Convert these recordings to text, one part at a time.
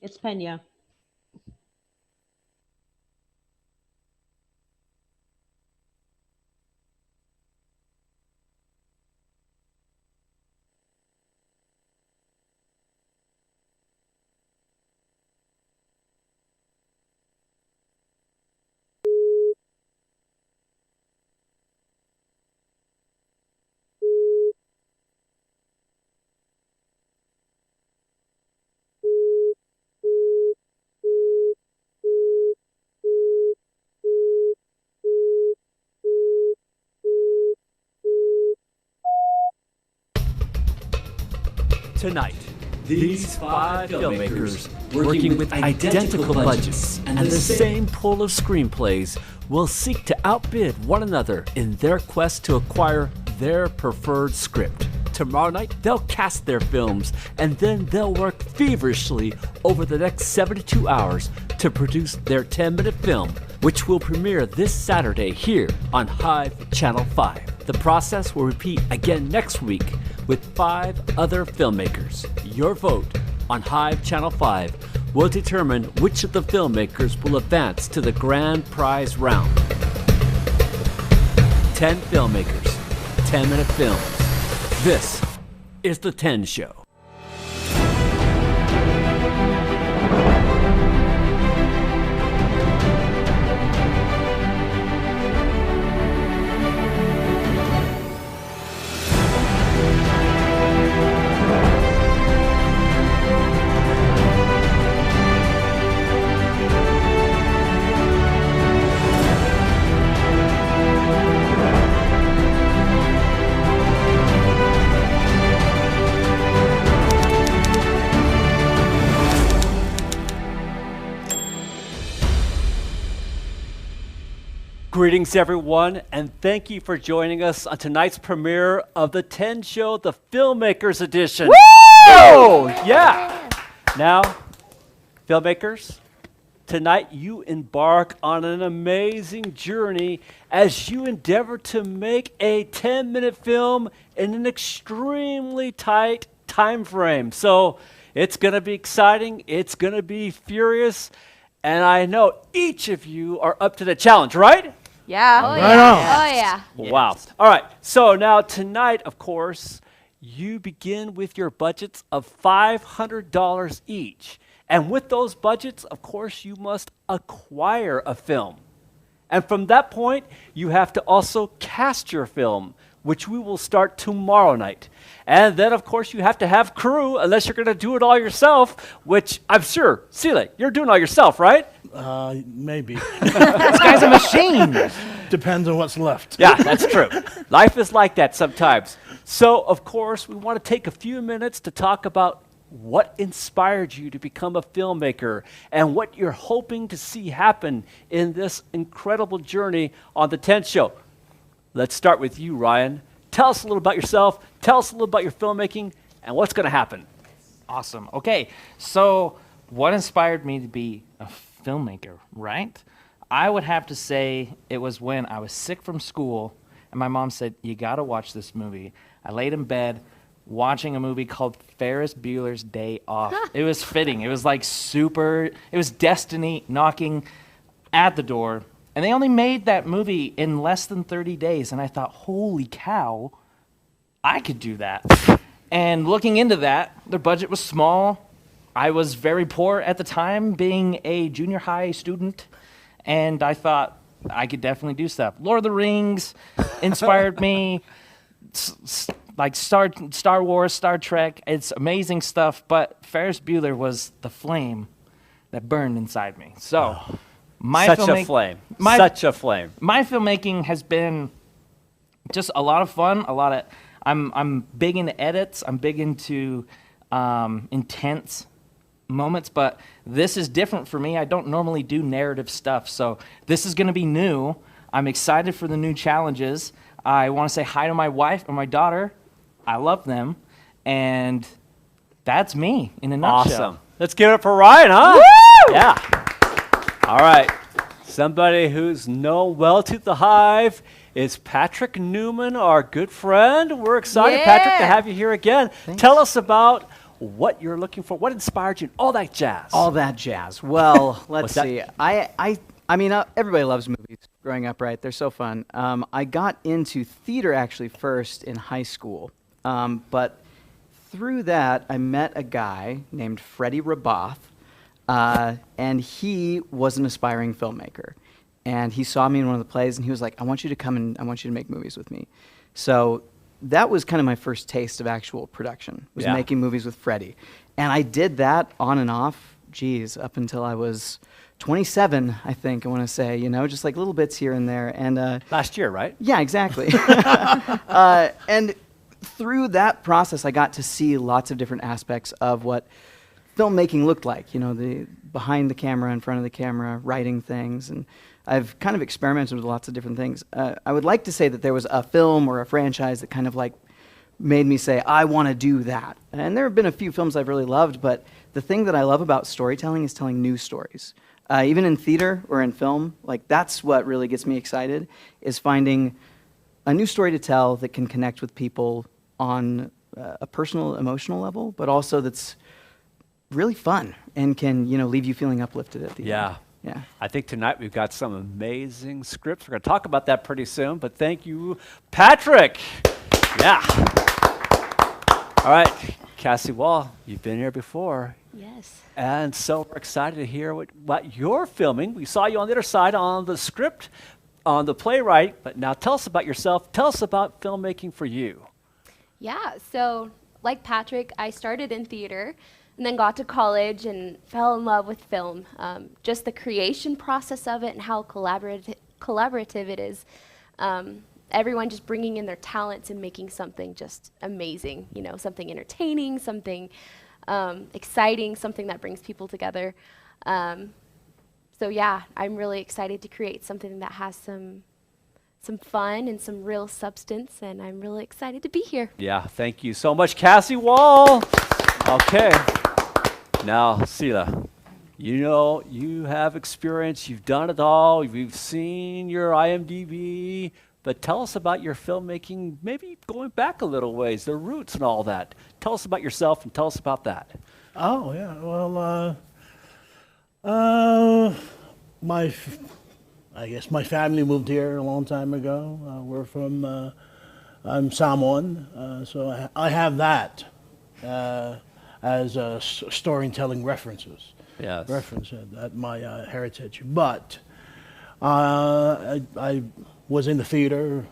It's Pena. Tonight, these five filmmakers, working with identical budgets and the same pool of screenplays, will seek to outbid one another in their quest to acquire their preferred script. Tomorrow night, they'll cast their films, and then they'll work feverishly over the next 72 hours to produce their 10-minute film, which will premiere this Saturday here on Hive Channel 5. The process will repeat again next week with 5 other filmmakers. Your vote on Hive Channel 5 will determine which of the filmmakers will advance to the grand prize round. 10 filmmakers, 10-minute films. This is The 10 Show. Greetings, everyone, and thank you for joining us on tonight's premiere of The 10 Show, the Filmmakers Edition. Woo! Oh, yeah. Now, filmmakers, tonight you embark on an amazing journey as you endeavor to make a 10-minute film in an extremely tight time frame. So it's going to be exciting, it's going to be furious, and I know each of you are up to the challenge, right? Yeah. Oh, Right yeah. on. Oh, yeah. Wow. All right. So now tonight, of course, you begin with your budgets of $500 each. And with those budgets, of course, you must acquire a film. And from that point, you have to also cast your film, which we will start tomorrow night. And then, of course, you have to have crew, unless you're going to do it all yourself, which I'm sure, Sile, you're doing all yourself, right? Maybe. This guy's a machine. Depends on what's left. Yeah, that's true. Life is like that sometimes. So, of course, we want to take a few minutes to talk about what inspired you to become a filmmaker and what you're hoping to see happen in this incredible journey on The 10 Show. Let's start with you, Ryan. Tell us a little about yourself, tell us a little about your filmmaking, and what's going to happen. Awesome. Okay, so what inspired me to be a filmmaker, right? I would have to say it was when I was sick from school, and my mom said, you got to watch this movie. I laid in bed watching a movie called Ferris Bueller's Day Off. It was fitting. It was like it was destiny knocking at the door. And they only made that movie in less than 30 days. And I thought, holy cow, I could do that. And looking into that, their budget was small. I was very poor at the time, being a junior high student. And I thought, I could definitely do stuff. Lord of the Rings inspired me. Like Star Wars, Star Trek. It's amazing stuff. But Ferris Bueller was the flame that burned inside me. So... Such a flame. My filmmaking has been just a lot of fun. I'm big into edits. I'm big into intense moments, but this is different for me. I don't normally do narrative stuff, so this is going to be new. I'm excited for the new challenges. I want to say hi to my wife and my daughter. I love them, and that's me in a nutshell. Awesome. Let's give it up for Ryan, huh? Woo! Yeah. All right. Somebody who's known well to the Hive is Patrick Newman, our good friend. We're excited, Patrick, to have you here again. Thanks. Tell us about what you're looking for, what inspired you, all that jazz. All that jazz. Well, let's What's that? see. I mean, everybody loves movies growing up, right? They're so fun. I got into theater actually first in high school, but through that, I met a guy named Freddie Raboth, and he was an aspiring filmmaker. And he saw me in one of the plays, and he was like, I want you to come and I want you to make movies with me. So that was kind of my first taste of actual production, was making movies with Freddie. And I did that on and off, up until I was 27, I think, I want to say, just like little bits here and there. And Last year, right? yeah, exactly. And through that process, I got to see lots of different aspects of what filmmaking looked like, the behind the camera, in front of the camera, writing things. And I've kind of experimented with lots of different things. I would like to say that there was a film or a franchise that kind of like made me say, I want to do that. And there have been a few films I've really loved, but the thing that I love about storytelling is telling new stories. Even in theater or in film, like that's what really gets me excited, is finding a new story to tell that can connect with people on a personal, emotional level, but also that's really fun and can, leave you feeling uplifted at the end. Yeah. I think tonight we've got some amazing scripts. We're going to talk about that pretty soon, but thank you, Patrick. Yeah. All right, Cassie Wall, you've been here before. Yes. And so we're excited to hear what you're filming. We saw you on the other side on the script, on the playwright, but now tell us about yourself. Tell us about filmmaking for you. Yeah, so like Patrick, I started in theater and then got to college and fell in love with film. Just the creation process of it and how collaborative it is. Everyone just bringing in their talents and making something just amazing, something entertaining, something exciting, something that brings people together. So yeah, I'm really excited to create something that has some fun and some real substance, and I'm really excited to be here. Yeah, thank you so much, Cassie Wall. Okay. Now, Sela, you have experience. You've done it all. We've seen your IMDb. But tell us about your filmmaking, maybe going back a little ways, the roots and all that. Tell us about yourself and tell us about that. Oh, yeah. Well, I guess my family moved here a long time ago. We're from, I'm Samoan, so I have that as storytelling references. Yes. Reference at my heritage. But I was in the theater,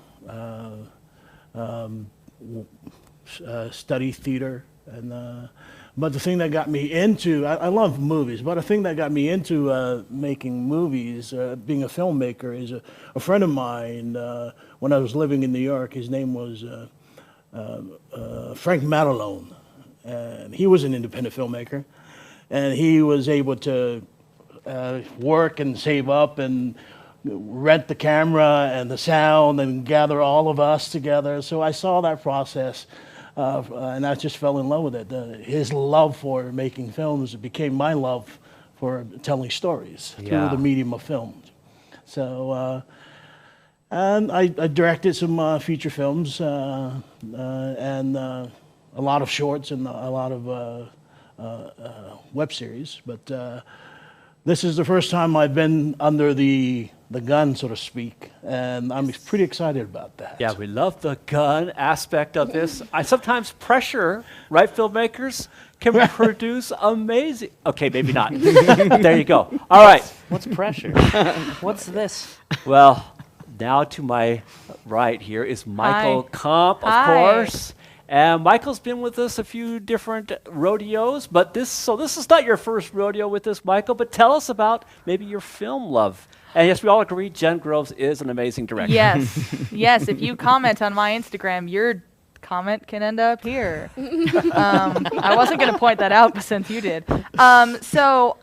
studied theater, and but the thing that got me into, I love movies, but the thing that got me into making movies, being a filmmaker, is a friend of mine, when I was living in New York, his name was Frank Matalone, and he was an independent filmmaker, and he was able to work and save up and rent the camera and the sound and gather all of us together. So I saw that process, and I just fell in love with it. His love for making films became my love for telling stories through the medium of film. So, and I directed some feature films and a lot of shorts and a lot of web series. But this is the first time I've been under the gun, so to speak, and I'm pretty excited about that. Yeah, we love the gun aspect of this. I sometimes pressure, right, filmmakers can produce amazing. Okay, maybe not. There you go. All right. What's pressure? What's this? Well, now to my right here is Michael Comp, of Hi. course. And Michael's been with us a few different rodeos, but this is not your first rodeo with us, Michael, but tell us about maybe your film love. And yes, we all agree Jen Groves is an amazing director. Yes, yes. If you comment on my Instagram, your comment can end up here. I wasn't going to point that out, but since you did. So,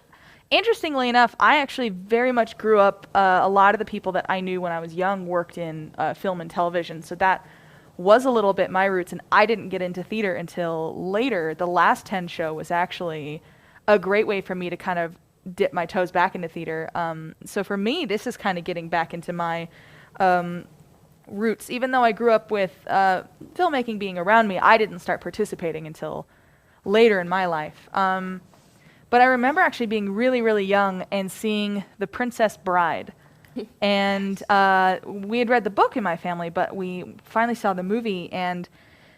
interestingly enough, I actually very much grew up. A lot of the people that I knew when I was young worked in film and television, so that was a little bit my roots, and I didn't get into theater until later. The Last 10 show was actually a great way for me to kind of dip my toes back into theater. So for me, this is kind of getting back into my roots. Even though I grew up with filmmaking being around me, I didn't start participating until later in my life. But I remember actually being really, really young and seeing The Princess Bride. And we had read the book in my family, but we finally saw the movie, and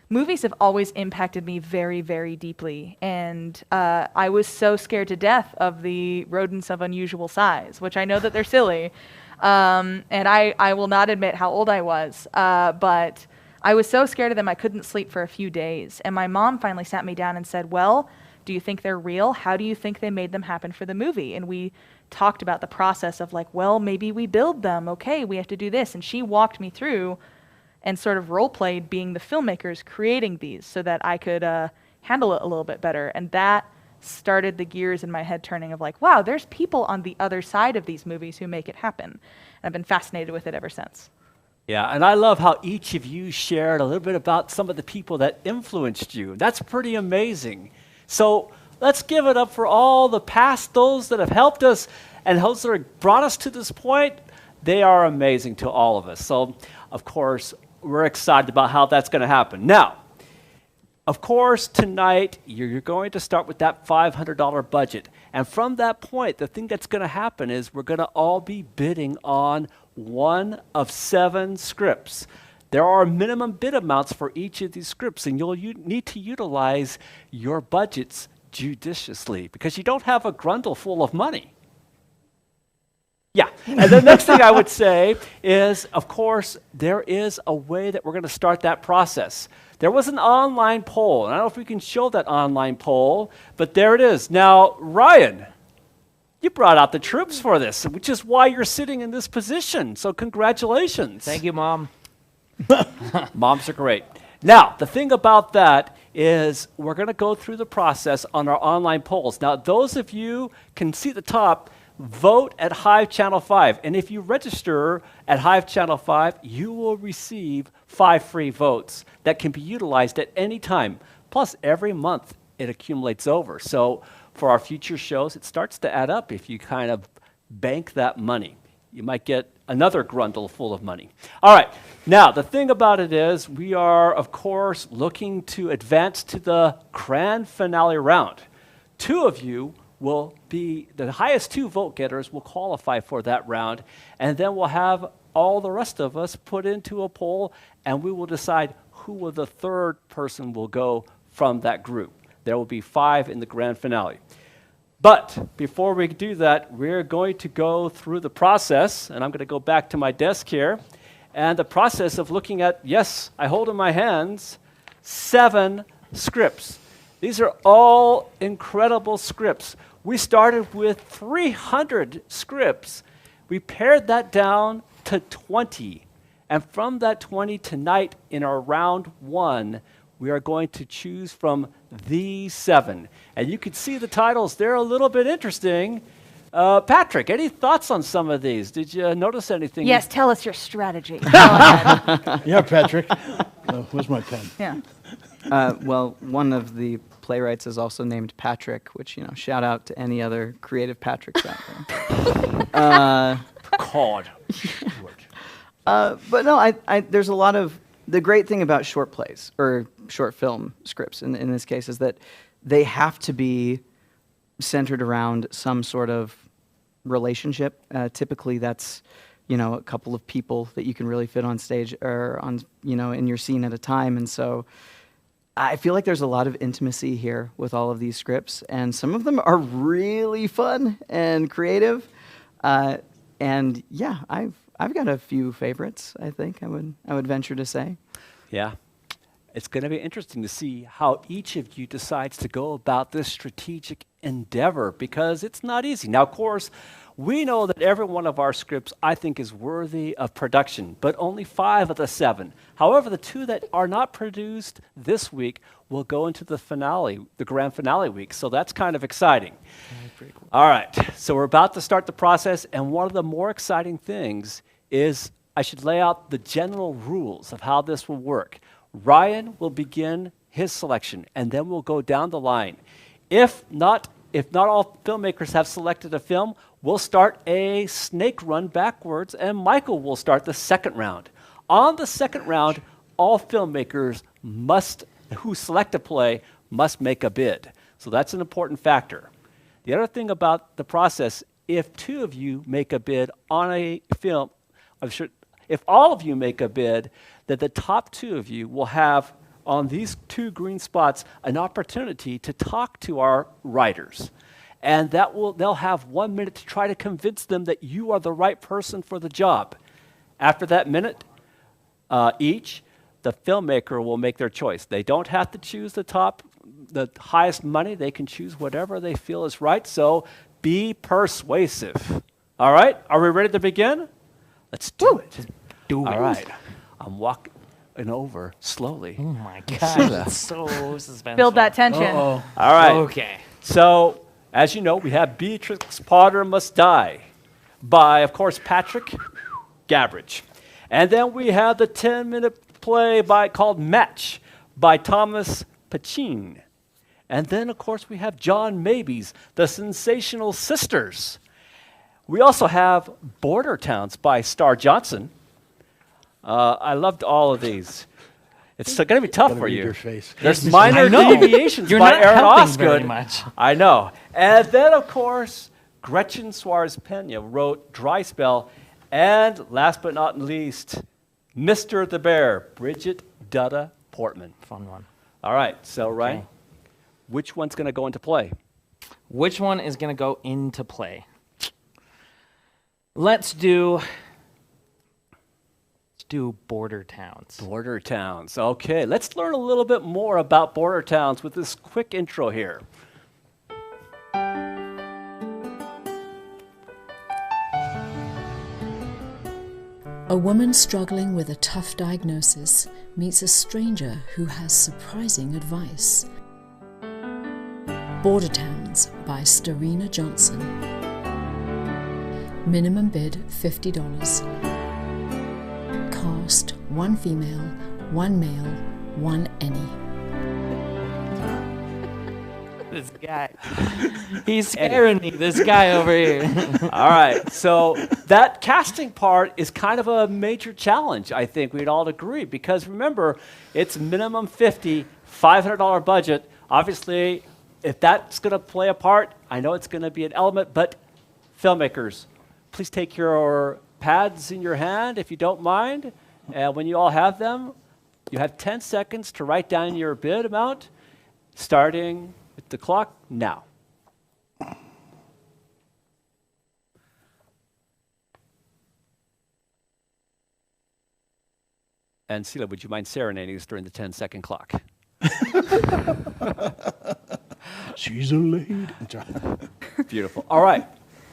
movies have always impacted me very, very deeply. And I was so scared to death of the rodents of unusual size, which I know that they're silly. And I will not admit how old I was, but I was so scared of them I couldn't sleep for a few days. And my mom finally sat me down and said, well, do you think they're real? How do you think they made them happen for the movie? And we talked about the process of like, well, maybe we build them. Okay, we have to do this. And she walked me through and sort of role-played being the filmmakers creating these so that I could handle it a little bit better. And that started the gears in my head turning of like, wow, there's people on the other side of these movies who make it happen. And I've been fascinated with it ever since. Yeah, and I love how each of you shared a little bit about some of the people that influenced you. That's pretty amazing. So let's give it up for all the past, those that have helped us, and those that have brought us to this point. They are amazing to all of us. So, of course, we're excited about how that's going to happen. Now, of course, tonight, you're going to start with that $500 budget. And from that point, the thing that's going to happen is we're going to all be bidding on one of 7 scripts. There are minimum bid amounts for each of these scripts, and you'll need to utilize your budgets judiciously because you don't have a grundle full of money. Yeah, and the next thing I would say is, of course, there is a way that we're going to start that process. There was an online poll, and I don't know if we can show that online poll, but there it is. Now, Ryan, you brought out the troops for this, which is why you're sitting in this position, so congratulations. Thank you, Mom. Moms are great. Now, the thing about that is we're going to go through the process on our online polls. Now, those of you can see at the top, vote at Hive Channel 5. And if you register at Hive Channel 5, you will receive 5 free votes that can be utilized at any time. Plus, every month it accumulates over. So for our future shows, it starts to add up if you kind of bank that money. You might get another grundle full of money. All right. Now, the thing about it is we are, of course, looking to advance to the grand finale round. 2 of you will be, the highest 2 vote getters will qualify for that round, and then we'll have all the rest of us put into a poll, and we will decide who the 3rd person will go from that group. There will be 5 in the grand finale. But before we do that, we're going to go through the process, and I'm going to go back to my desk here, and the process of looking at, yes, I hold in my hands 7 scripts. These are all incredible scripts. We started with 300 scripts. We pared that down to 20. And from that 20 tonight in our round 1, we are going to choose from these 7. And you can see the titles. They're a little bit interesting. Patrick, any thoughts on some of these? Did you notice anything? Yes, tell us your strategy. Yeah, Patrick. Where's my pen? Yeah. Well, one of the playwrights is also named Patrick, which, shout out to any other creative Patricks out there. God. But no, there's a lot of, the great thing about short plays, or short film scripts in this case, is that they have to be centered around some sort of relationship. Typically that's, a couple of people that you can really fit on stage or on, in your scene at a time. And so I feel like there's a lot of intimacy here with all of these scripts, and some of them are really fun and creative. And yeah, I've got a few favorites, I think I would venture to say. Yeah. It's going to be interesting to see how each of you decides to go about this strategic endeavor, because it's not easy. Now, of course, we know that every one of our scripts, I think, is worthy of production, but only 5 of the 7. However, the 2 that are not produced this week will go into the finale, the grand finale week, so that's kind of exciting. Pretty cool. All right, so we're about to start the process, and one of the more exciting things is I should lay out the general rules of how this will work. Ryan will begin his selection, and then we'll go down the line. If not all filmmakers have selected a film, we'll start a snake run backwards, and Michael will start the 2nd round. On the 2nd round, all filmmakers who select a play must make a bid. So that's an important factor. The other thing about the process, if two of you make a bid on a film, if all of you make a bid, that the top two of you will have on these two green spots an opportunity to talk to our writers. And they'll have 1 minute to try to convince them that you are the right person for the job. After that minute each, the filmmaker will make their choice. They don't have to choose the highest money. They can choose whatever they feel is right. So be persuasive. All right, are we ready to begin? Let's do it. Just do it. All right, I'm walking over slowly. Oh my God, it's so suspenseful. Build that tension. Uh-oh. All right. Okay. So, as you know, we have Beatrix Potter Must Die by, of course, Patrick Gabbridge. And then we have the 10-minute play called Match by Thomas Pachin. And then, of course, we have John Mabie's The Sensational Sisters. We also have Border Towns by Star Johnson. I loved all of these. It's going to be tough for you. Your face. There's minor deviations You're by not Aaron helping very Osgood. much. I know. And then, of course, Gretchen Suarez Pena wrote Dry Spell. And last but not least, Mr. the Bear, Bridget Dutta Portman. Fun one. All right. So, Ryan, Okay. which one's going to go into play? Which one is going to go into play? Let's do Border Towns. Border Towns. Okay. Let's learn a little bit more about Border Towns with this quick intro here. A woman struggling with a tough diagnosis meets a stranger who has surprising advice. Border Towns by Starina Johnson. Minimum bid $50. Cast 1 female, 1 male, 1 any. This guy. He's scaring me, this guy over here. All right, so that casting part is kind of a major challenge, I think we'd all agree, because remember, it's minimum 50, $500 budget. Obviously, if that's going to play a part, I know it's going to be an element, but filmmakers, please take your pads in your hand if you don't mind. And when you all have them, you have 10 seconds to write down your bid amount, starting with the clock now. And Sela, would you mind serenading us during the 10-second clock? She's a lady. Beautiful. All right.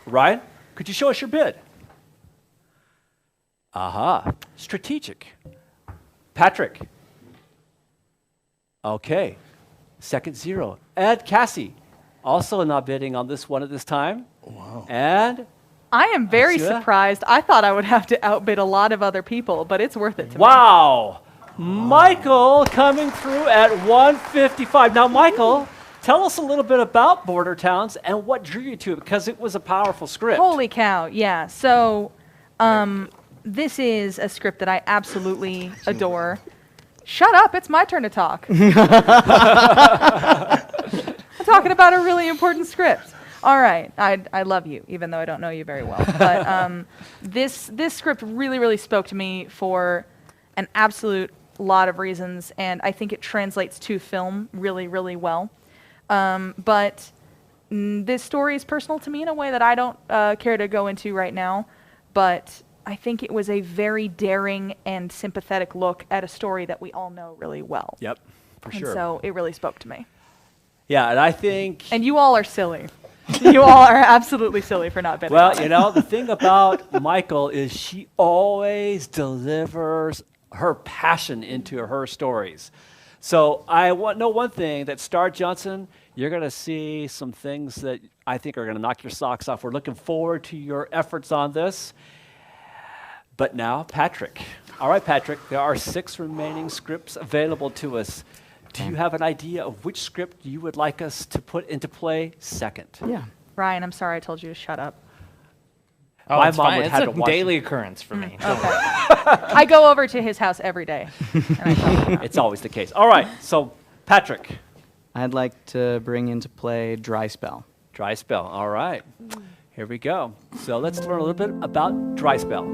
Ryan, could you show us your bid? Aha. Strategic. Patrick. Okay. Second 0. Ed Cassie, also not bidding on this one at this time. Wow. And I am very Sheila? surprised. I thought I would have to outbid a lot of other people, but it's worth it to me. wow. Michael coming through at 155. Now, Michael, tell us a little bit about Border Towns and what drew you to it, because it was a powerful script. Holy cow, yeah. So this is a script that I absolutely adore. Shut up, it's my turn to talk. I'm talking about a really important script. All right, I love you, even though I don't know you very well. But this script really, really spoke to me for an absolute lot of reasons, and I think it translates to film really, really well. But this story is personal to me in a way that I don't care to go into right now, but I think it was a very daring and sympathetic look at a story that we all know really well. Yep, for And sure. so it really spoke to me. Yeah, and I think... And you all are silly. You all are absolutely silly for not bidding on Well, it. you know, the thing about Michael is she always delivers her passion into her stories. So I know one thing, that Star Johnson, you're going to see some things that I think are going to knock your socks off. We're looking forward to your efforts on this. But now, Patrick. All right, Patrick, there are 6 remaining scripts available to us. Do you have an idea of which script you would like us to put into play second? Yeah. Ryan, I'm sorry I told you to shut up. Oh, My it's mom fine. would It's have a to watch daily occurrence for me. Okay. I go over to his house every day. And I tell him that. It's always the case. All right, so Patrick, I'd like to bring into play dry spell. Dry spell. All right. Here we go. So let's learn a little bit about dry spell.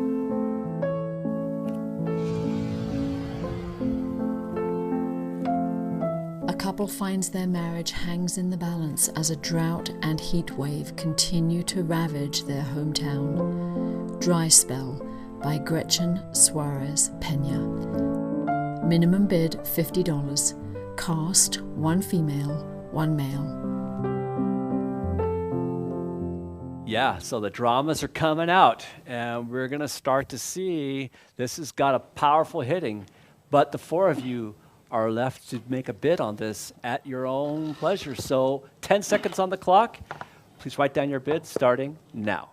A couple finds their marriage hangs in the balance as a drought and heat wave continue to ravage their hometown. Dry Spell by Gretchen Suarez Pena. Minimum bid $50. Cast 1 female, 1 male. Yeah, so the dramas are coming out, and we're going to start to see this has got a powerful hitting, but the 4 of you are left to make a bid on this at your own pleasure. So 10 seconds on the clock. Please write down your bid starting now.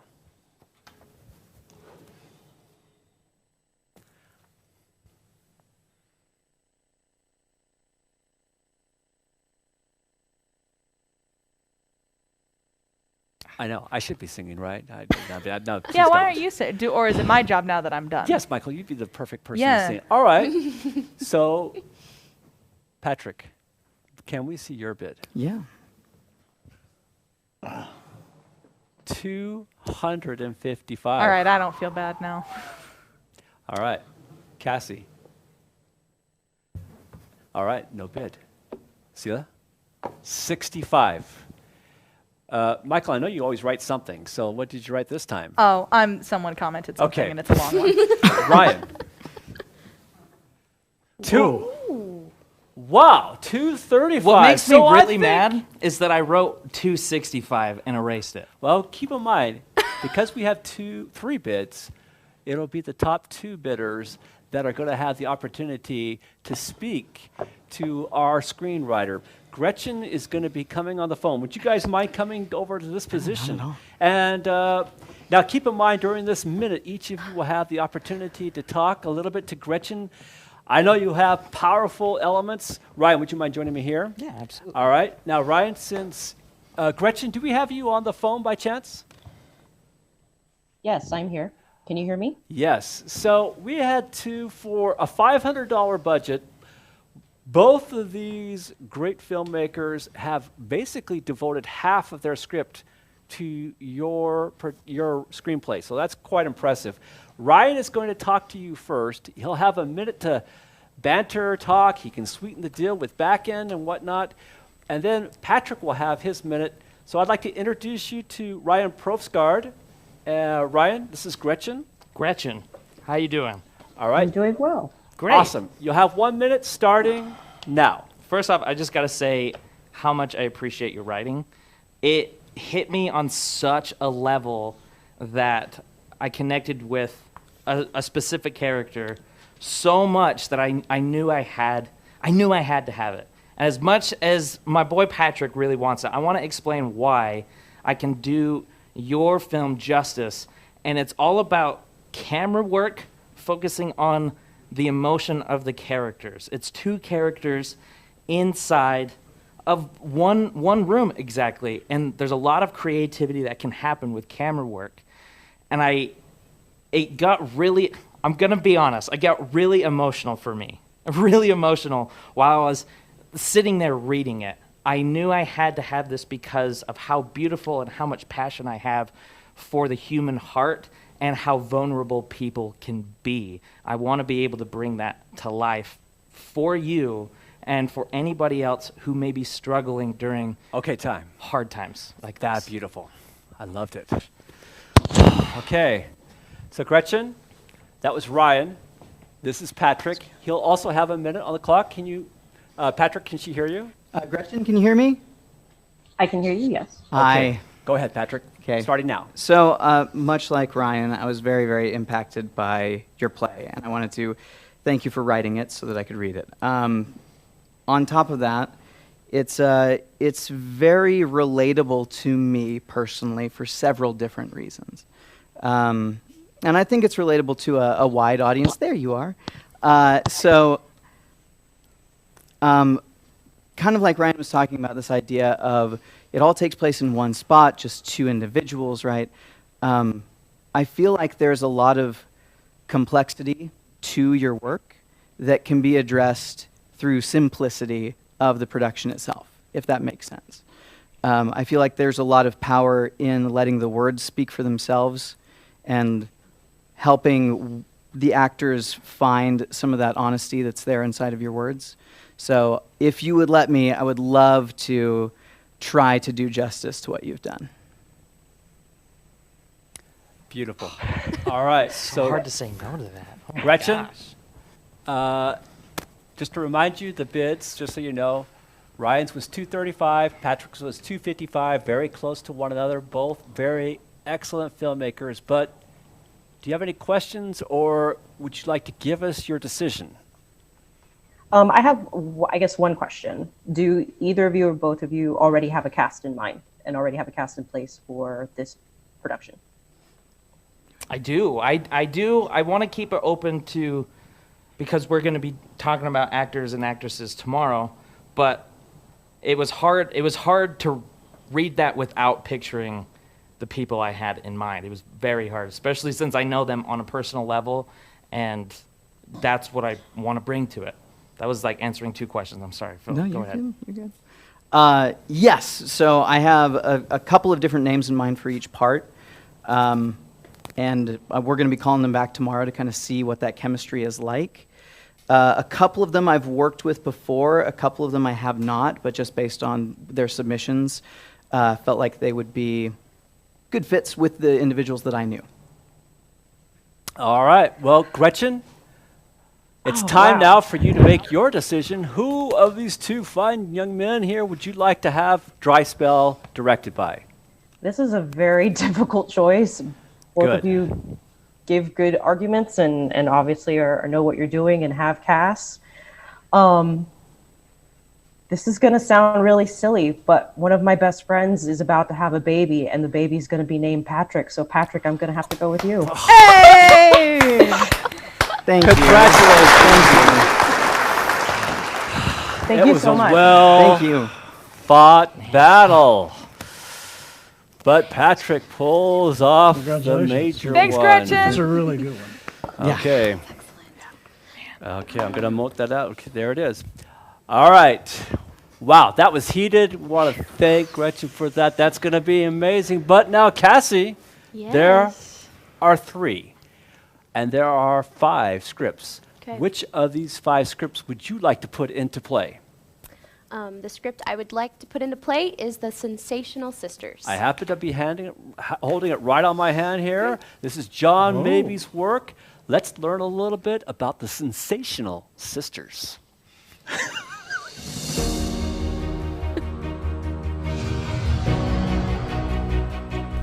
I know. I should be singing, right? No, Yeah, please why don't. aren't you or is it my job now that I'm done? Yes, Michael, you'd be the perfect person Yeah. to sing. All right. So, Patrick, can we see your bid? Yeah. 255. All right, I don't feel bad now. All right. Cassie. All right, no bid. Sela? 65. Michael, I know you always write something, so what did you write this time? Oh, someone commented something Okay. and it's a long one. Ryan. 2. Wow, 235. What makes me So I really think- mad is that I wrote 265 and erased it. Well, keep in mind, because we have 3 bids, it'll be the top 2 bidders that are going to have the opportunity to speak to our screenwriter. Gretchen is going to be coming on the phone. Would you guys mind coming over to this position? no. And now keep in mind, during this minute, each of you will have the opportunity to talk a little bit to Gretchen. I know you have powerful elements. Ryan, would you mind joining me here? Yeah, absolutely. All right. Now, Ryan, since Gretchen, do we have you on the phone by chance? Yes, I'm here. Can you hear me? Yes. So we had for a $500 budget. Both of these great filmmakers have basically devoted half of their script to your screenplay. So that's quite impressive. Ryan is going to talk to you first. He'll have a minute to banter, talk. He can sweeten the deal with back end and whatnot. And then Patrick will have his minute. So I'd like to introduce you to Ryan Profsgaard. Ryan, this is Gretchen. Gretchen, how you doing? All right. I'm doing well. Great. Awesome. You'll have 1 minute starting now. First off, I just got to say how much I appreciate your writing. It hit me on such a level that I connected with a specific character so much that I knew I had to have it. And as much as my boy Patrick really wants it, I want to explain why I can do your film justice. And it's all about camera work, focusing on the emotion of the characters. It's 2 characters inside of one room exactly, and there's a lot of creativity that can happen with camera work. And it got really, I'm gonna be honest, I got really emotional for me. Really emotional while I was sitting there reading it. I knew I had to have this because of how beautiful and how much passion I have for the human heart and how vulnerable people can be. I want to be able to bring that to life for you and for anybody else who may be struggling during Okay, time. hard times like That's this. beautiful. I loved it. Okay. So Gretchen, that was Ryan. This is Patrick. He'll also have a minute on the clock. Can you, Patrick, can she hear you? Gretchen, can you hear me? I can hear you, yes. Hi. Go ahead, Patrick. Okay. Starting now. So, much like Ryan, I was very, very impacted by your play, and I wanted to thank you for writing it so that I could read it. On top of that, it's very relatable to me personally for several different reasons. And I think it's relatable to a wide audience. There you are. Kind of like Ryan was talking about, this idea of it all takes place in one spot, just 2 individuals, right? I feel like there's a lot of complexity to your work that can be addressed through simplicity of the production itself. if that makes sense. I feel like there's a lot of power in letting the words speak for themselves and helping the actors find some of that honesty that's there inside of your words. So if you would let me, I would love to try to do justice to what you've done. Beautiful. All right. So So, hard to say no to that. Oh my Gretchen? gosh. just to remind you, the bids, just so you know, Ryan's was $235, Patrick's was $255, very close to one another, both very excellent filmmakers. But do you have any questions, or would you like to give us your decision? I have, I guess, one question. Do either of you or both of you already have a cast in mind and already have a cast in place for this production? I do. I do. I want to keep it open to, because we're going to be talking about actors and actresses tomorrow, but it was hard to read that without picturing the people I had in mind. It was very hard, especially since I know them on a personal level, and that's what I want to bring to it. That was like answering two questions. I'm sorry, Phil. No, Go you're ahead. good. You're good. Yes, so I have a couple of different names in mind for each part. And we're going to be calling them back tomorrow to kind of see what that chemistry is like. A couple of them I've worked with before, a couple of them I have not, but just based on their submissions, felt like they would be good fits with the individuals that I knew. All right. Well, Gretchen, it's time now for you to make your decision. Who of these two fine young men here would you like to have Dry Spell directed by? This is a very difficult choice. Both Good. of you give good arguments and obviously know what you're doing and have casts. This is going to sound really silly, but one of my best friends is about to have a baby, and the baby's going to be named Patrick. So, Patrick, I'm going to have to go with you. Hey! Thank you. Congratulations. Thank It you was so a much. well Thank you. fought battle. But Patrick pulls off the Congratulations. major Thanks, one. Gretchen. That's a really good one. Yeah. Okay. Okay, I'm going to note that out. Okay, there it is. All right. Wow, that was heated. We want to thank Gretchen for that. That's going to be amazing. But now, Cassie, there are 3, and there are 5 scripts. Okay. Which of these 5 scripts would you like to put into play? The script I would like to put into play is The Sensational Sisters. I happen to be holding it right on my hand here. This is John Mabie's work. Let's learn a little bit about the Sensational Sisters.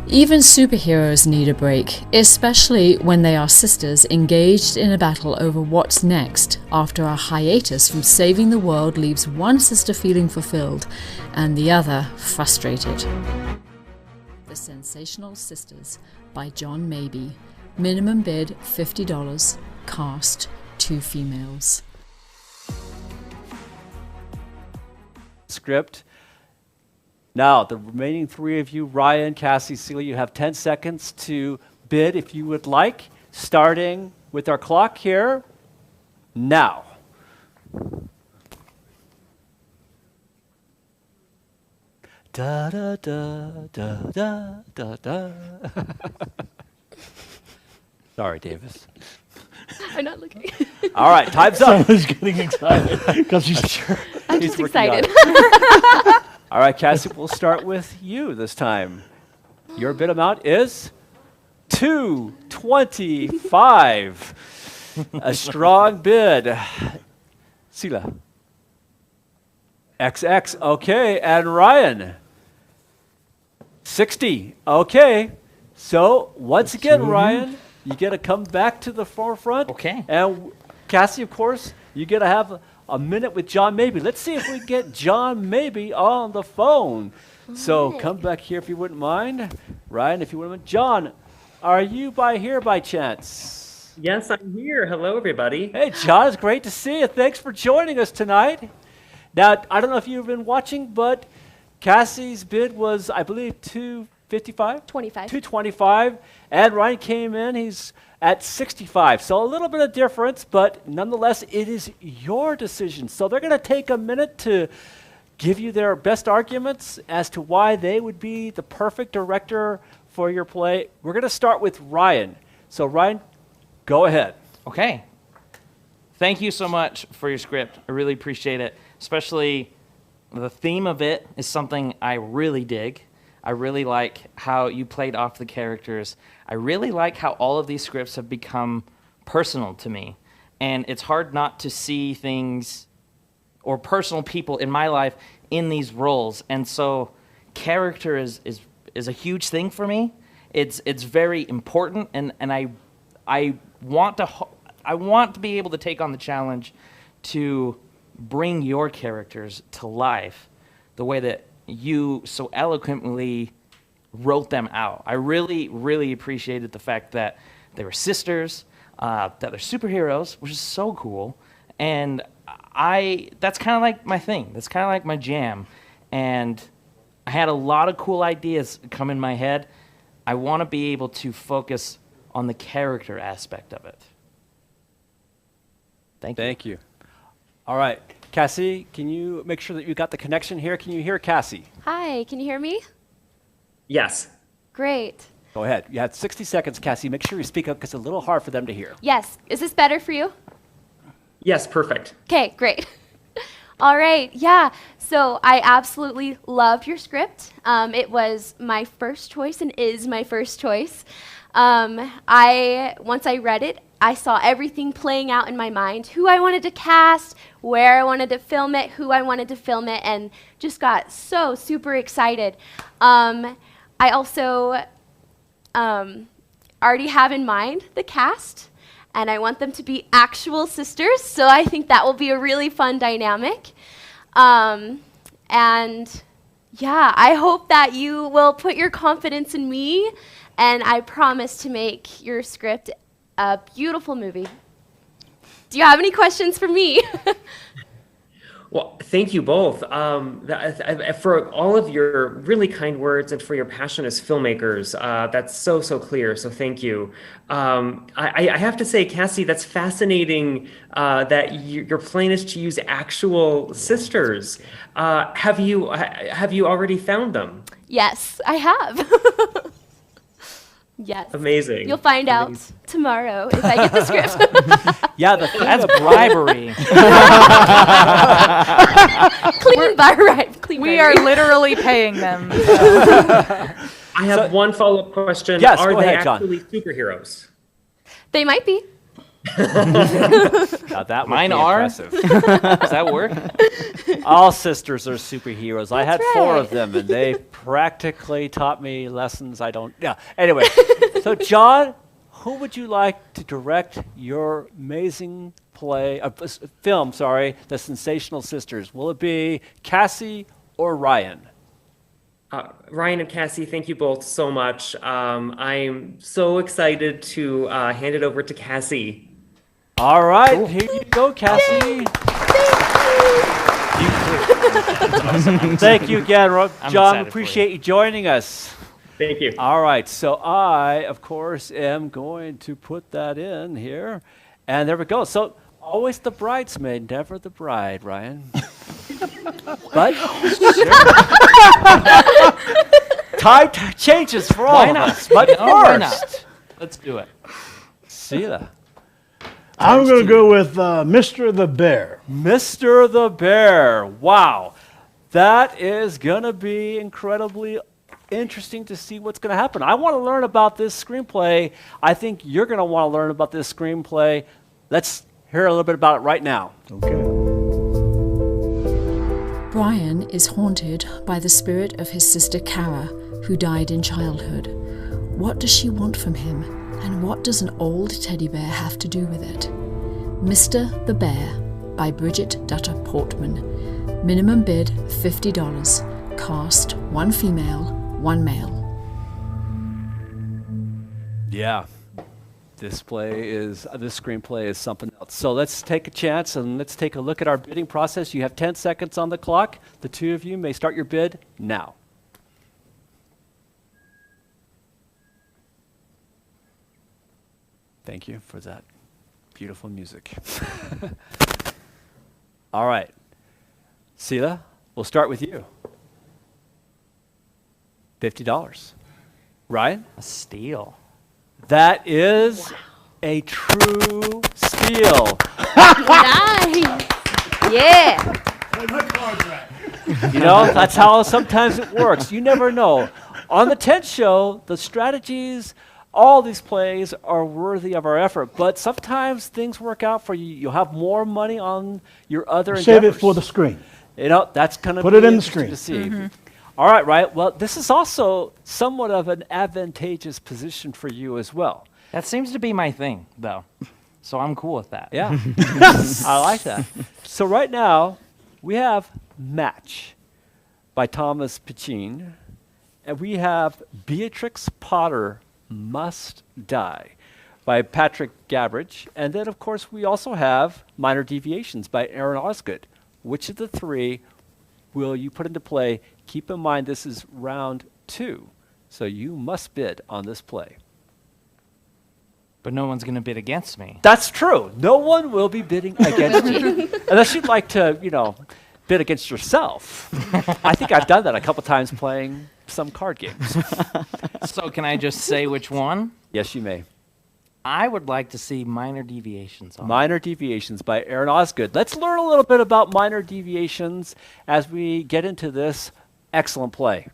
Even superheroes need a break, especially when they are sisters engaged in a battle over what's next after a hiatus from saving the world leaves one sister feeling fulfilled and the other frustrated. The Sensational Sisters by John Mabie. Minimum bid $50. Cast 2 females. Script. Now, the remaining 3 of you, Ryan, Cassie, Celia, you have 10 seconds to bid if you would like, starting with our clock here now. Da da da da da da da. Sorry, Davis. I'm not looking. All right, time's up. Someone's getting excited because he's sure. I'm He's just working on excited. it. All right, Cassie, we'll start with you this time. Your bid amount is $225. A strong bid. Sila. XX. Okay, and Ryan. 60. Okay. So once again, Ryan, you get to come back to the forefront. Okay. And Cassie, of course, you get to have a minute with John Mabie. Let's see if we get John Mabie on the phone. So come back here if you wouldn't mind. Ryan, if you wouldn't mind. John, are you here by chance? Yes, I'm here. Hello, everybody. Hey, John, it's great to see you. Thanks for joining us tonight. Now, I don't know if you've been watching, but Cassie's bid was, I believe, $255? 25. $225. And Ryan came in. He's at 65. So a little bit of difference, but nonetheless, it is your decision. So they're going to take a minute to give you their best arguments as to why they would be the perfect director for your play. We're going to start with Ryan. So Ryan, go ahead. Okay. Thank you so much for your script. I really appreciate it. Especially the theme of it is something I really dig. I really like how you played off the characters. I really like how all of these scripts have become personal to me. And it's hard not to see things or personal people in my life in these roles. And so character is a huge thing for me. It's very important, and I want to be able to take on the challenge to bring your characters to life the way that you so eloquently wrote them out. I really, really appreciated the fact that they were sisters, that they're superheroes, which is so cool. And that's kind of like my thing. That's kind of like my jam. And I had a lot of cool ideas come in my head. I want to be able to focus on the character aspect of it. Thank you. Thank you. All right. Cassie, can you make sure that you got the connection here? Can you hear Cassie? Hi, can you hear me? Yes. Great. Go ahead. You have 60 seconds, Cassie. Make sure you speak up because it's a little hard for them to hear. Yes. Is this better for you? Yes, perfect. Okay, great. All right, yeah. So I absolutely loved your script. It was my first choice and is my first choice. Once I read it, I saw everything playing out in my mind, who I wanted to cast, where I wanted to film it, who I wanted to film it, and just got so super excited. I also already have in mind the cast, and I want them to be actual sisters, so I think that will be a really fun dynamic. And yeah, I hope that you will put your confidence in me, and I promise to make your script a beautiful movie. Do you have any questions for me? Well, thank you both for all of your really kind words and for your passion as filmmakers. That's so clear. So thank you. I have to say, Cassie, that's fascinating that your plan is to use actual sisters. Have you already found them? Yes, I have. Yes. Amazing. You'll find out tomorrow if I get the script. Yeah, That's bribery. We are literally paying them. I have one follow-up question. Yes, Are go they ahead, John. actually superheroes? They might be. Now that would Mine be are? impressive. Does that work? All sisters are superheroes. I had That's 4 right. of them, and they practically taught me lessons I don't. Yeah. Anyway, so John, who would you like to direct your amazing film? Sorry, The Sensational Sisters. Will it be Cassie or Ryan? Ryan and Cassie, thank you both so much. I'm so excited to hand it over to Cassie. All right, here you go, Cassie. Thank you again, John. excited for Appreciate you joining us. Thank you. All right, so I, of course, am going to put that in here. And there we go. So always the bridesmaid, never the bride, Ryan. But time changes for all of us. But Why first, not? Let's do it. see ya. I'm going to go with Mr. the Bear. Mr. the Bear. Wow. That is going to be incredibly interesting to see what's going to happen. I want to learn about this screenplay. I think you're going to want to learn about this screenplay. Let's hear a little bit about it right now. Okay. Brian is haunted by the spirit of his sister Kara, who died in childhood. What does she want from him, and what does an old teddy bear have to do with it? Mr. the Bear by Bridget Dutter Portman. Minimum bid $50. Cast 1 female, 1 male. Yeah. This screenplay is something else. So let's take a chance and let's take a look at our bidding process. You have 10 seconds on the clock. The 2 of you may start your bid now. Thank you for that beautiful music. All right. Sela, We'll start with you. $50. Ryan? A steal. That is a true steal. Nice. Yeah. You know, that's how sometimes it works. You never know. On the tent show, the strategies, all these plays are worthy of our effort, but sometimes things work out for you. You'll have more money on your other Save endeavors. it for the screen. You know, that's going to Put be it in the interesting screen. to see. All right, right. Well, this is also somewhat of an advantageous position for you as well. That seems to be my thing, though. So I'm cool with that. Yeah, I like that. So right now, we have Match by Thomas Pichin, and we have Beatrix Potter Must Die by Patrick Gabbridge, and then of course we also have Minor Deviations by Aaron Osgood. Which of the three will you put into play? Keep in mind this is round 2, so you must bid on this play. But no one's going to bid against me. That's true. No one will be bidding against you. Unless you'd like to, you know, bid against yourself. I think I've done that a couple times playing some card games. So can I just say which one? Yes, you may. I would like to see Minor Deviations on. Minor Deviations by Aaron Osgood. Let's learn a little bit about Minor Deviations as we get into this excellent play.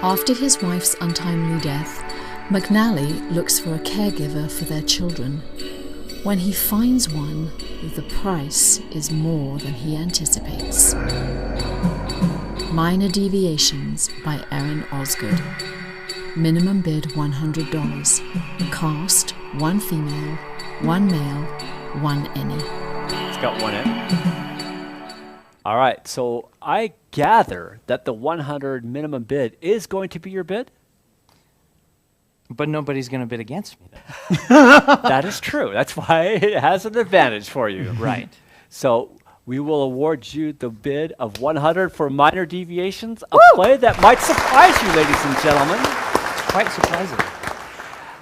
After his wife's untimely death, McNally looks for a caregiver for their children. When he finds one, the price is more than he anticipates. Minor Deviations by Aaron Osgood. Minimum bid $100. Cast, 1 female, 1 male, 1 any. It's got 1 in. All right, so I gather that the 100 minimum bid is going to be your bid? But nobody's going to bid against me, though. That is true. That's why it has an advantage for you. Right. So we will award you the bid of 100 for Minor Deviations, a play that might surprise you, ladies and gentlemen. Quite surprising.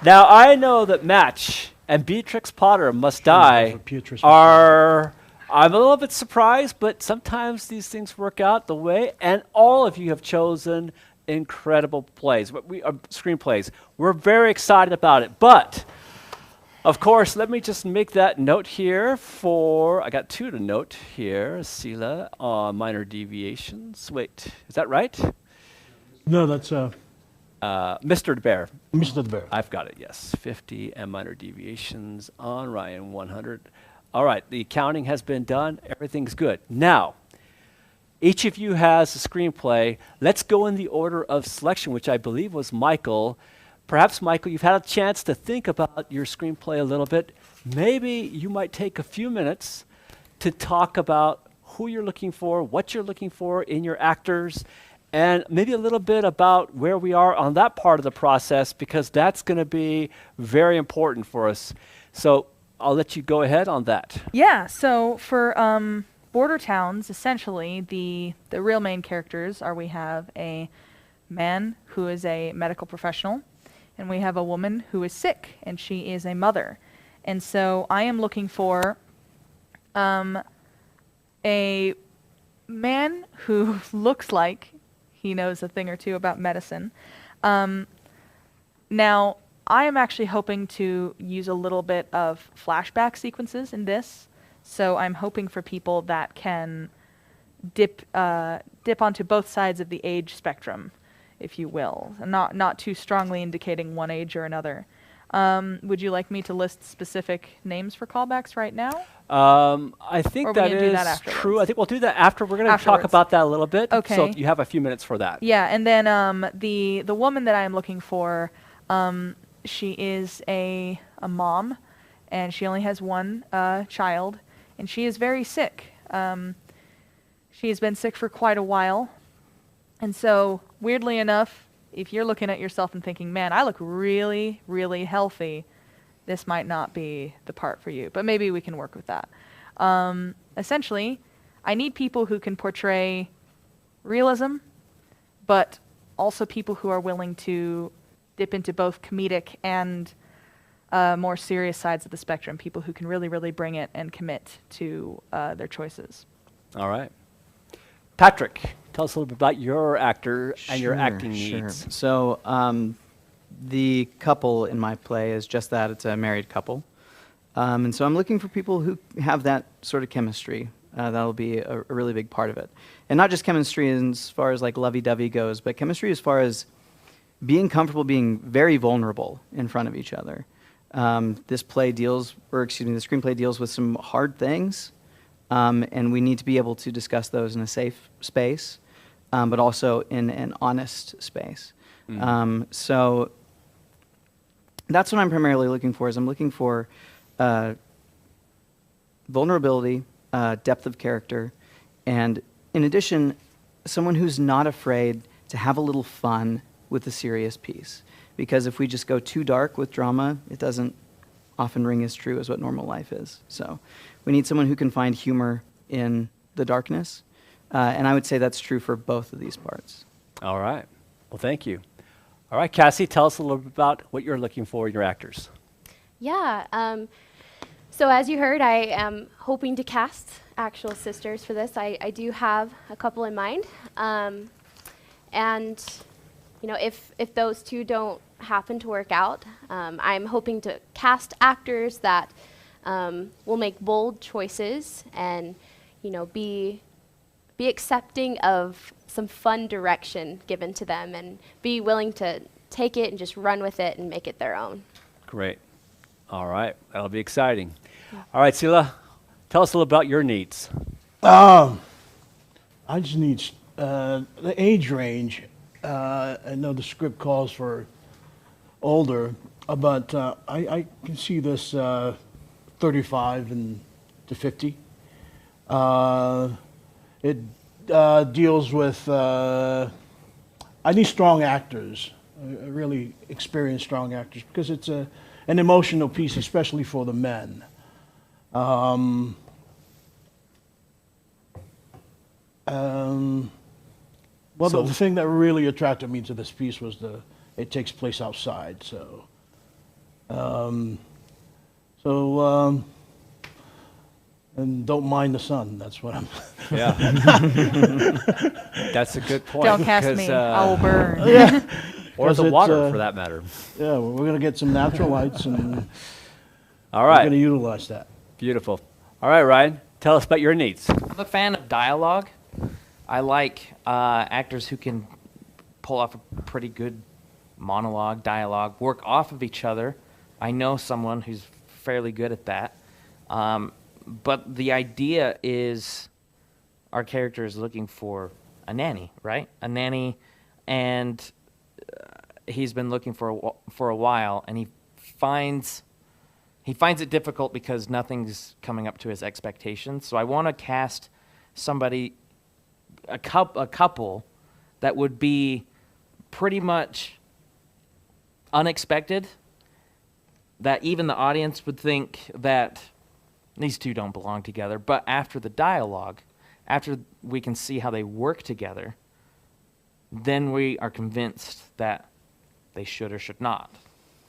Now, I know that Match and Beatrix Potter Must Die are... I'm a little bit surprised, but sometimes these things work out the way, and all of you have chosen incredible plays, screenplays. We're very excited about it, but of course, let me just make that note here I got 2 to note here, Sela, on Minor Deviations. Wait, is that right? No, that's Mr. DeBear. Mr. DeBear. I've got it, yes. 50 and Minor Deviations on Ryan, 100. All right, the counting has been done. Everything's good. Now, each of you has a screenplay. Let's go in the order of selection, which I believe was Michael. Perhaps, Michael, you've had a chance to think about your screenplay a little bit. Maybe you might take a few minutes to talk about who you're looking for, what you're looking for in your actors, and maybe a little bit about where we are on that part of the process, because that's going to be very important for us. So I'll let you go ahead on that. Yeah, so for border towns, essentially, the real main characters are we have a man who is a medical professional, and we have a woman who is sick, and she is a mother. And so I am looking for a man who looks like he knows a thing or two about medicine. Now, I am actually hoping to use a little bit of flashback sequences in this. So I'm hoping for people that can dip onto both sides of the age spectrum, if you will, and not too strongly indicating one age or another. Would you like me to list specific names for callbacks right now? I think that is true. I think we'll do that after. We're going to talk about that a little bit. Okay. So you have a few minutes for that. Yeah, and then the woman that I am looking for, she is a mom, and she only has 1 child, and she is very sick. She has been sick for quite a while, and so weirdly enough, if you're looking at yourself and thinking, man, I look really, really healthy, this might not be the part for you, but maybe we can work with that. Essentially, I need people who can portray realism, but also people who are willing to dip into both comedic and more serious sides of the spectrum, people who can really, really bring it and commit to their choices. All right. Patrick, tell us a little bit about your actor and your acting needs. So the couple in my play is just that. It's a married couple. And so I'm looking for people who have that sort of chemistry. That'll be a really big part of it. And not just chemistry as far as like lovey-dovey goes, but chemistry as far as being comfortable being very vulnerable in front of each other. The screenplay deals with some hard things, and we need to be able to discuss those in a safe space, but also in an honest space. So that's what I'm primarily looking for. I'm looking for vulnerability, depth of character, and in addition, someone who's not afraid to have a little fun with a serious piece. Because if we just go too dark with drama, it doesn't often ring as true as what normal life is. So we need someone who can find humor in the darkness. And I would say that's true for both of these parts. All right. Well, thank you. All right, Cassie, tell us a little bit about what you're looking for in your actors. Yeah. So as you heard, I am hoping to cast actual sisters for this. I do have a couple in mind. And you know, if those two don't happen to work out, I'm hoping to cast actors that will make bold choices and, you know, be accepting of some fun direction given to them and be willing to take it and just run with it and make it their own. Great. All right. That'll be exciting. All right, Sila, tell us a little about your needs. I just need the age range. I know the script calls for older, but I can see this 35 to 50. It deals with, I need strong actors, really experienced strong actors, because it's an emotional piece, especially for the men. Well, the thing that really attracted me to this piece was it takes place outside. And don't mind the sun. That's what I'm. Yeah. That's a good point. Don't cast me. I will burn. Yeah. Or the water, for that matter. Yeah, we're going to get some natural lights, and all right. we're going to utilize that. Beautiful. All right, Ryan, tell us about your needs. I'm a fan of dialogue. I like actors who can pull off a pretty good monologue, dialogue, work off of each other. I know someone who's fairly good at that. But the idea is our character is looking for a nanny, right? A nanny, and he's been looking for a while, and he finds it difficult because nothing's coming up to his expectations. So I want to cast somebody, a couple that would be pretty much unexpected, that even the audience would think that these two don't belong together. But after the dialogue, after we can see how they work together, then we are convinced that they should or should not,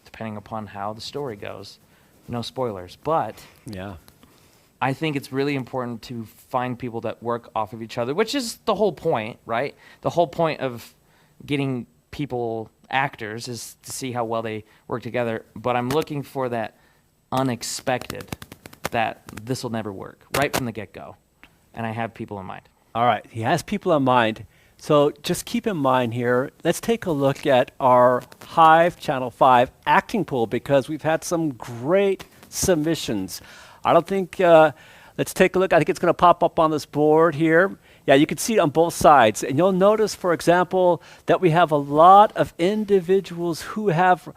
depending upon how the story goes. No spoilers, but yeah, I think it's really important to find people that work off of each other, which is the whole point, right? The whole point of getting people actors is to see how well they work together. But I'm looking for that unexpected, that this will never work right from the get-go. And I have people in mind. All right, he has people in mind. So just keep in mind here, let's take a look at our Hive Channel 5 acting pool, because we've had some great submissions. I don't think, let's take a look. I think it's going to pop up on this board here. Yeah, you can see it on both sides. And you'll notice, for example, that we have a lot of individuals who have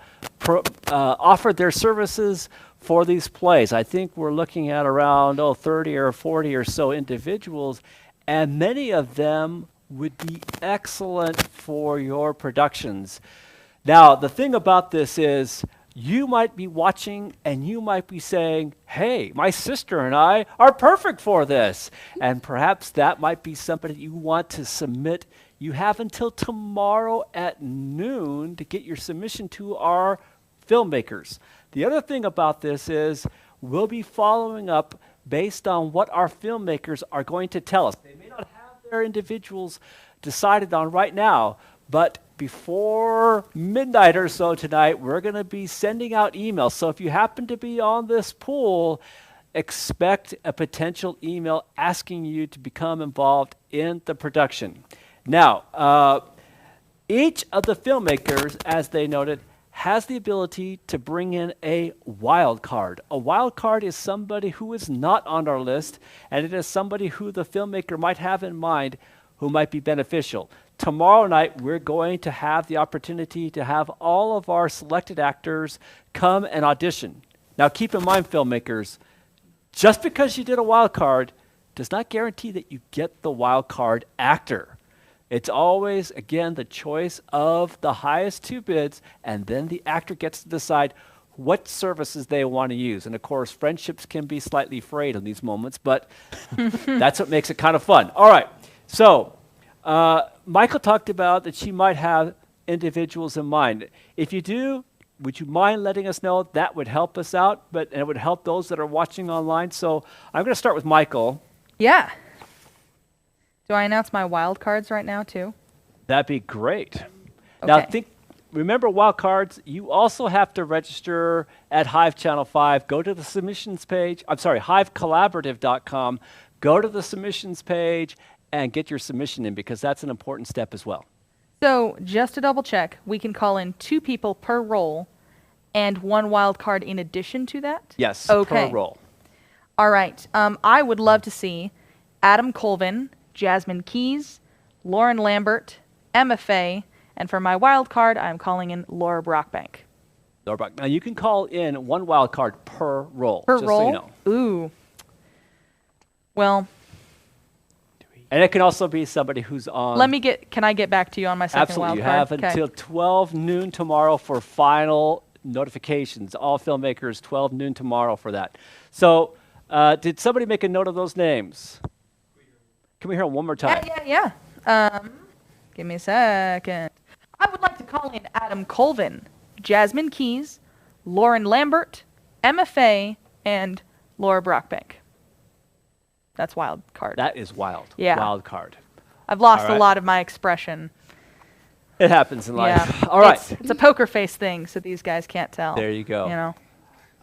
offered their services for these plays. I think we're looking at around 30 or 40 or so individuals, and many of them would be excellent for your productions. Now, the thing about this is you might be watching and you might be saying, hey, my sister and I are perfect for this. And perhaps that might be somebody you want to submit. You have until tomorrow at noon to get your submission to our Filmmakers. The other thing about this is we'll be following up based on what our filmmakers are going to tell us. They may not have their individuals decided on right now, but before midnight or so tonight, we're going to be sending out emails. So if you happen to be on this pool, expect a potential email asking you to become involved in the production. Now, each of the filmmakers, as they noted, has the ability to bring in a wild card. A wild card is somebody who is not on our list, and it is somebody who the filmmaker might have in mind who might be beneficial. Tomorrow night, we're going to have the opportunity to have all of our selected actors come and audition. Now, keep in mind, filmmakers, just because you did a wild card does not guarantee that you get the wild card actor. It's always, again, the choice of the highest two bids, and then the actor gets to decide what services they want to use. And of course, friendships can be slightly frayed in these moments, but that's what makes it kind of fun. All right, so Michael talked about that she might have individuals in mind. If you do, would you mind letting us know? That would help us out, and it would help those that are watching online. So I'm going to start with Michael. Yeah. Do I announce my wild cards right now too? That'd be great. Okay. Now remember wild cards, you also have to register at Hive Channel 5. Go to the submissions page. I'm sorry, hivecollaborative.com. Go to the submissions page and get your submission in, because that's an important step as well. So just to double check, we can call in 2 people per role and 1 wild card in addition to that? Yes, okay. per role. All right. I would love to see Adam Colvin, Jasmine Keys, Lauren Lambert, Emma Faye, and for my wild card, I'm calling in Laura Brockbank. Laura Brock. Now, you can call in 1 wild card per role. Per just role? So you know. Ooh. Well. And it can also be somebody who's on. Can I get back to you on my second wild Absolutely. card? You have until 12 noon tomorrow for final notifications. All filmmakers, 12 noon tomorrow for that. So, did somebody make a note of those names? Can we hear them one more time? Yeah. Give me a second. I would like to call in Adam Colvin, Jasmine Keys, Lauren Lambert, Emma Faye, and Laura Brockbank. That's wild card. That is wild. Yeah. Wild card. I've lost All right. a lot of my expression. It happens in life. Yeah. All right. It's a poker face thing, so these guys can't tell. There you go. You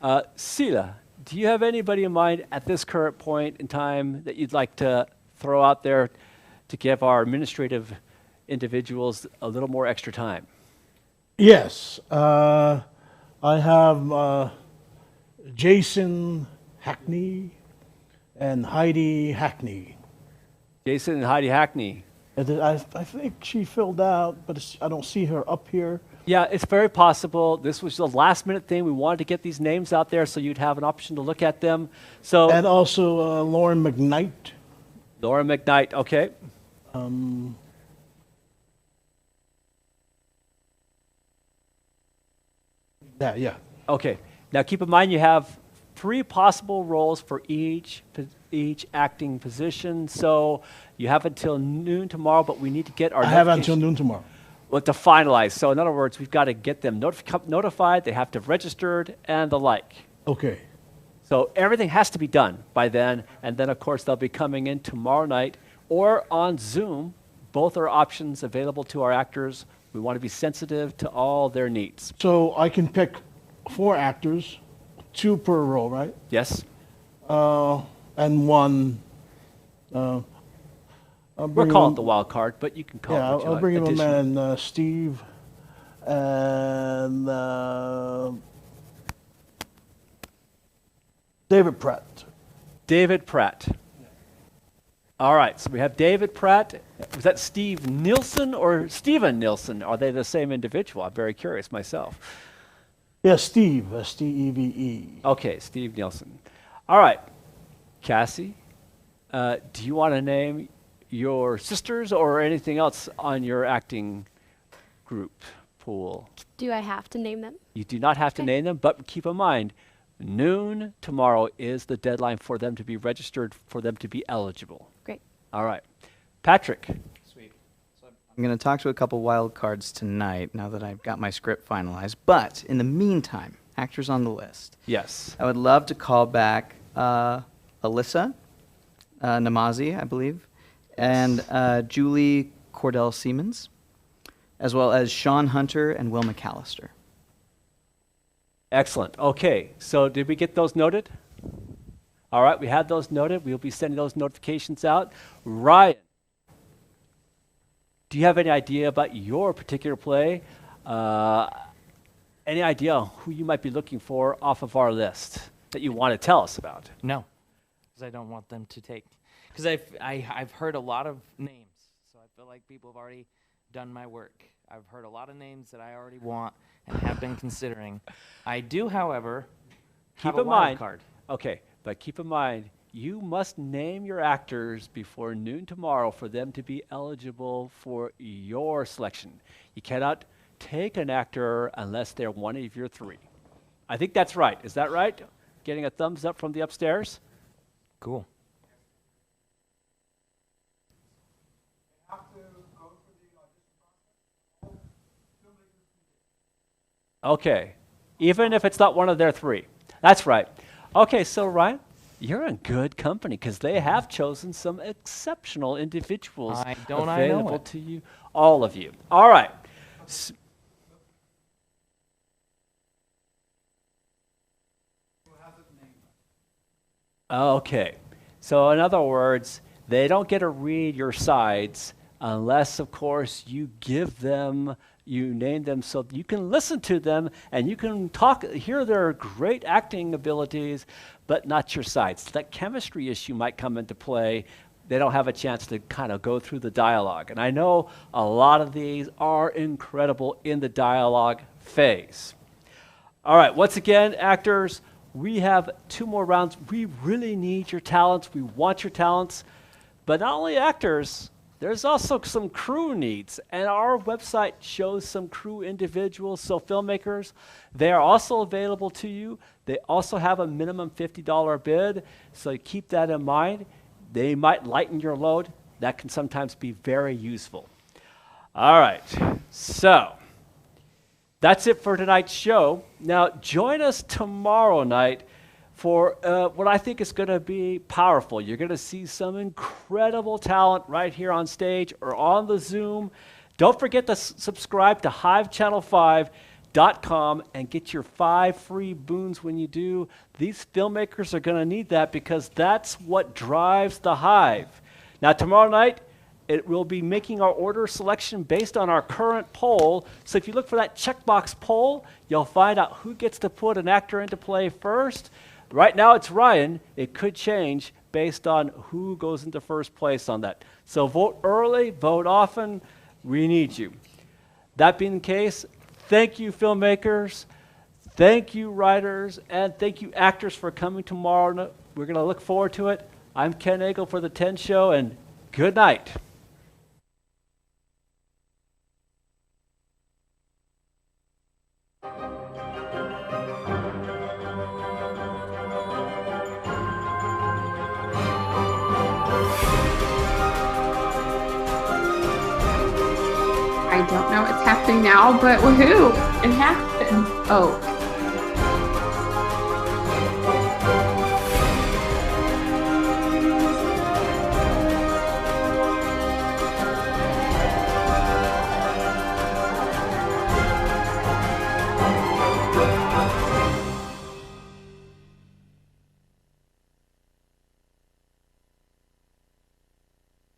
know. Sila, do you have anybody in mind at this current point in time that you'd like to throw out there to give our administrative individuals a little more extra time? Yes. I have Jason Hackney and Heidi Hackney. Jason and Heidi Hackney. I think she filled out, but I don't see her up here. Yeah, it's very possible. This was the last minute thing. We wanted to get these names out there so you'd have an option to look at them. So And also Lauren McKnight. Laura McKnight, okay. Yeah. Okay. Now keep in mind you have 3 possible roles for each acting position. So you have until noon tomorrow, but we need to get our I have until noon tomorrow. Well, to finalize. So in other words, we've got to get them notified. They have to have registered and the like. Okay. So everything has to be done by then. And then, of course, they'll be coming in tomorrow night or on Zoom. Both are options available to our actors. We want to be sensitive to all their needs. So I can pick 4 actors, 2 per role, right? Yes? And 1. We'll call it the wild card, but you can call Yeah, it what you I'll like. bring him Additional. in Steve and David Pratt. David Pratt. All right, so we have David Pratt. Was that Steve Nielsen or Steven Nielsen? Are they the same individual? I'm very curious myself. Yeah, Steve, Steve. Okay, Steve Nielsen. All right, Cassie, do you want to name your sisters or anything else on your acting group pool? Do I have to name them? You do not have to name them, but keep in mind, noon tomorrow is the deadline for them to be registered, for them to be eligible. Great. All right. Patrick. Sweet. So I'm I'm going to talk to a couple wild cards tonight now that I've got my script finalized. But in the meantime, actors on the list. Yes. I would love to call back Alyssa Namazi, I believe, and Julie Cordell Siemens, as well as Sean Hunter and Will McAllister. Excellent. Okay, so did we get those noted? All right, we had those noted. We'll be sending those notifications out. Ryan, do you have any idea about your particular play? Any idea who you might be looking for off of our list that you want to tell us about? No, because I don't want them to take. Because I've heard a lot of names, so I feel like people have already done my work. I've heard a lot of names that I already want and have been considering. I do, however, have a wild card. Okay, but keep in mind, you must name your actors before noon tomorrow for them to be eligible for your selection. You cannot take an actor unless they're one of your three. I think that's right. Is that right? Getting a thumbs up from the upstairs? Cool. Okay, even if it's not one of their three. That's right. Okay, so Ryan, you're in good company because they have chosen some exceptional individuals available to you, all of you. All right. Okay, so in other words, they don't get to read your sides unless, of course, you give them, you name them so you can listen to them and you can hear their great acting abilities, but not your sides. That chemistry issue might come into play. They don't have a chance to kind of go through the dialogue. And I know a lot of these are incredible in the dialogue phase. All right, once again, actors, we have 2 more rounds. We really need your talents. We want your talents. But not only actors, there's also some crew needs. And our website shows some crew individuals. So filmmakers, they are also available to you. They also have a minimum $50 bid. So keep that in mind. They might lighten your load. That can sometimes be very useful. All right. So that's it for tonight's show. Now, join us tomorrow night for what I think is going to be powerful. You're going to see some incredible talent right here on stage or on the Zoom. Don't forget to subscribe to HiveChannel5.com and get your 5 free boons when you do. These filmmakers are going to need that because that's what drives the Hive. Now, tomorrow night, it will be making our order selection based on our current poll. So if you look for that checkbox poll, you'll find out who gets to put an actor into play first. Right now it's Ryan. It could change based on who goes into first place on that. So vote early, vote often. We need you. That being the case, thank you, filmmakers. Thank you, writers. And thank you, actors, for coming tomorrow. We're going to look forward to it. I'm Ken Nagel for The 10 Show, and good night. I don't know what's happening now, but woohoo! It happened. Oh.